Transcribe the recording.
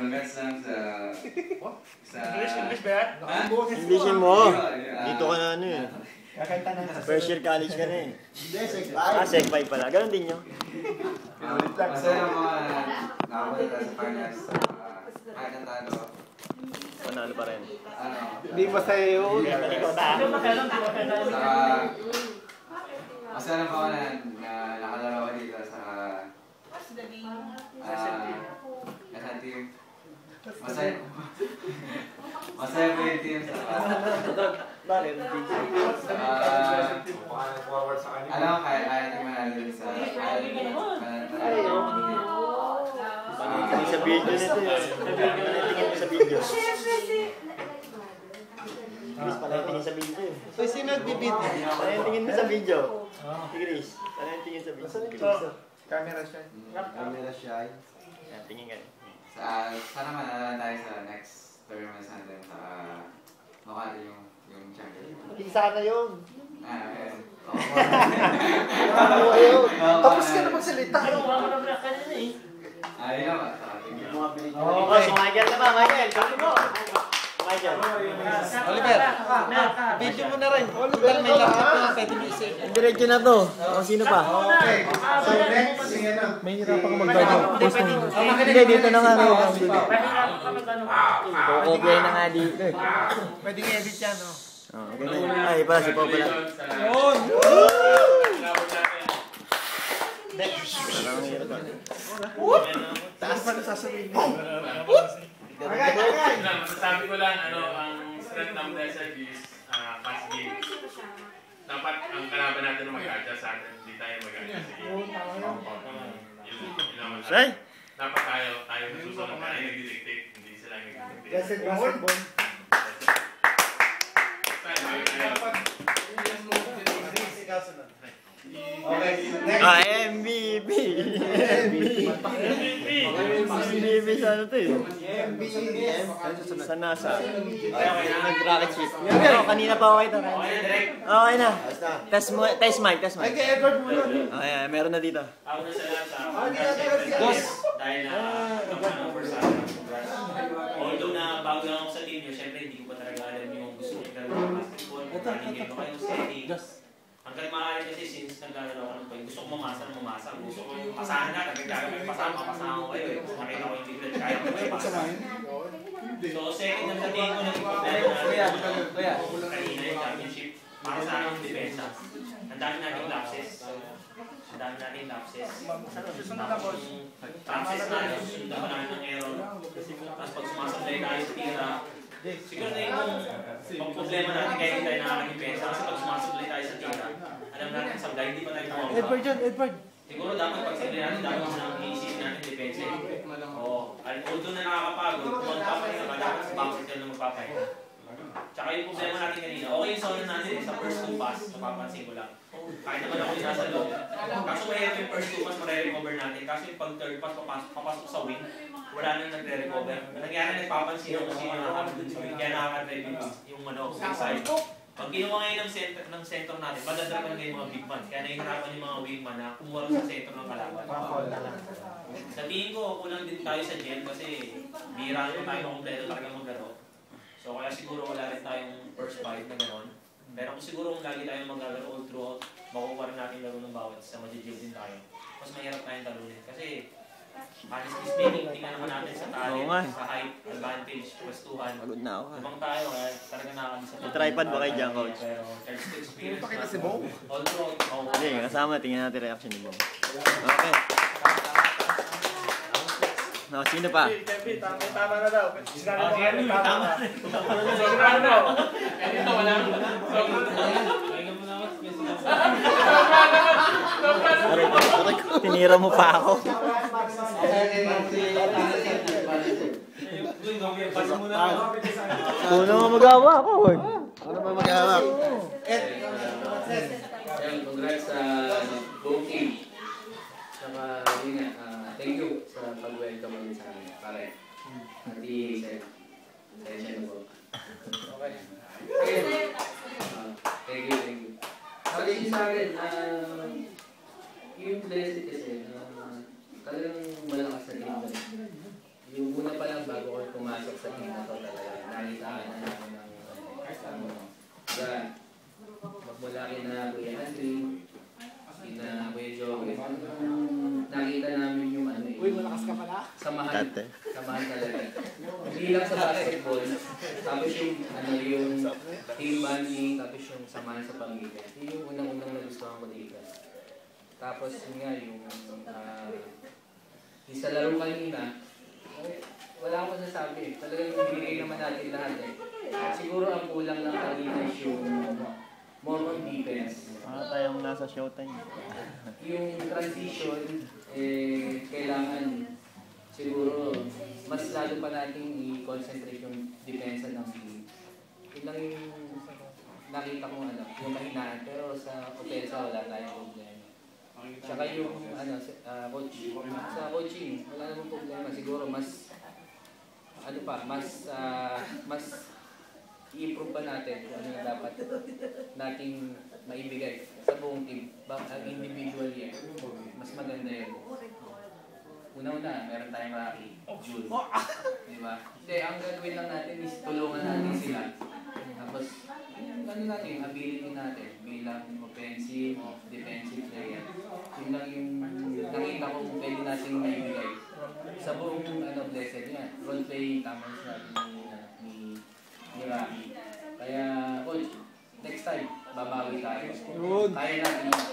congrats lang sa... English ba yan? Englishin mo. Dito ka na ano eh. Kakanta na. First year college ka na eh. Sec 5 pala. Ganon din nyo. Masaya yung mga nakapunta sa finals. Kahit ang talo. Panalo pa rin. Hindi masaya yun. Masaya lang ako na nakalaro ko dito sa team. Masaya po yung team sa alam mo kaya natin manalo sa Panatingin sa video nito eh. Panatingin mo sa video. Chris, panatingin sa video eh. So, sino nagbibid? Panatingin mo sa video. Chris, panatingin sa video. Camera shy. Camera shy. Tingin ka. Sana manalo tayo sa next tournament natin sa Makati yung champion. Sana yun. Ayun. Ano yun? Tapos ka na magsalita. Ayun naman. Okay, so Michael na ba? Michael, sabi mo. Michael. Oliver, video mo na rin. Oliver, may laptop na. Pwede mo isip. Diretso na to. O sino pa? Okay. So next, May hirapan ka mag-video. Hindi, dito na nga. Kukopya na nga dito eh. Pwede i-edit yan, no? Ay, pala si Pao pala. Yun! Taas pa na sasabihin mo. Masasabi ko lang, ang strength ng desert is fast game. Dapat ang kalaban natin na mag-adjust sa atin, hindi tayo mag-adjust sa game. Dapat tayo nasusunod, tayo nag-dictate, hindi sila nag-dictate. Desert basketball. Okay, next. MVP! MVP sa ano to eh? Sa NASA. Nag-rocket ship. Kanina pa okay to. Okay na. Test mic. Ay, kay Edward muna. Okay, meron na dito. Ako na sa NASA. Dahil na although na bago lang ako sa team nyo, syempre hindi ko pa talaga alam yung gusto ko gawin ng basketball. Running game ako yung setting. Hanggang maaari kasi since naglalaro ko ng point, gusto ko mamasa. Gusto ko yung pasahan na, nagkakaroon pasama ko kayo eh. Makita ko yung tignan, kaya ko kayo pasahan. So second na sa tingin ko ng kanina yung championship, para sa akin yung depensa. Ang dami nating lapses. Lapses na sundan pa namin ng error. Tapos pag sumasablay tayo sa tira, siguro na yung problema natin kaya hindi tayo nakakadepensa. Kasi pag sumasablay tayo sa tira, alam natin sablay, hindi pa tayo tumawag. Edward. Siguro dapat pag sablay natin, dapat nang iisipin natin depensa. Although na nakakapagod, kung magpapahinga ka, dapat sa backcourt ka na magpapahinga. Tsaka yung problema natin kanina, okay yung zone natin sa first 2 pass, napapansin ko lang. Kahit naman ako yung nasa loob. Kaso mahirap yung first 2 pass, mare-recover natin. Kaso yung pag third pass, papasok sa wing, wala nang nagre-recover. Nangyari, nagpapansin ako kasi yung nakakabit dun sa wing, kaya nakaka-drive yung side. Pag ginawa ngayon ng center natin, madadrapan ngayon yung mga big man. Kaya nahihirapan yung mga wingman na kumuha sa center ng kalaban. Sa tingin ko, kulang din tayo sa gel kasi bihira naman tayo makumpleto talaga maglaro. So kaya siguro wala rin tayong first fight na gano'n. Pero kung siguro kung lagi tayong maglalaro all throughout, makukuha rin natin laro ng bawat isa, magigil din tayo. Mas mahirap tayong talunin. Kasi, honestly speaking, tingnan naman natin sa talent, sa height, advantage, pastuhan. Pagod na ako. Ibang tayo, kaya talaga nakakabisa. May tripod ba kayo dyan, coach? Pero, there's the experience Pakita si Bo. all throughout. Hindi, kasama. Tingnan natin reaction ni Bong. Okay. No, sino pa? Kevin, tama na daw. Tama. Tinira mo pa ako. Kuno mo magawa ako. Ano ba magagawa? Congrats sa booking. Saka, yun nga, thank you sa pag-welcome ulit sa amin. Pare. Pati sa inyo po. Okay. Thank you. Sabi sa akin, yung blessed kasi, talagang malakas sa team. Yung una pa lang bago sa team na to talaga. Nakitaan na namin ng magmula kina Kuya Andrew, kina Kuya Joey. Nakita namin yung ano eh. malakas ka pala. Samahan talaga. Hindi lang sa basketball, tapos yung yung team bonding, tapos yung samahan sa pamilya. Yun yung unang-unang nagustuhan ko dito. Tapos yun nga yung sa laro kanina, wala akong nasasabi. Talagang binigay naman natin lahat eh. Siguro ang kulang lang kanina is yung more on defense. Tayong nasa showtime. Yung transition, kailangan siguro mas lalo pa natin i-concentrate yung depensa ng team. Yun lang yung nakita ko yung mahinaan. Pero sa opensa wala tayong problema. Tsaka yung coach, sa coaching, wala namang problema. Siguro mas mas i-improve pa natin kung ano yung dapat nating maibigay sa buong team. Ang individually, mas maganda yun. Una-una, meron tayong Rocky, June. Diba? Hindi, ang gagawin lang natin is tulungan natin sila. Tapos, yung ability natin bilang offensive, defensive player. Yun lang yung nakita ko kung pwede natin maibigay. Sa buong blessed niya, role-playing tama ni Rocky. Kaya, coach, next time, babawi tayo. Kaya natin yun.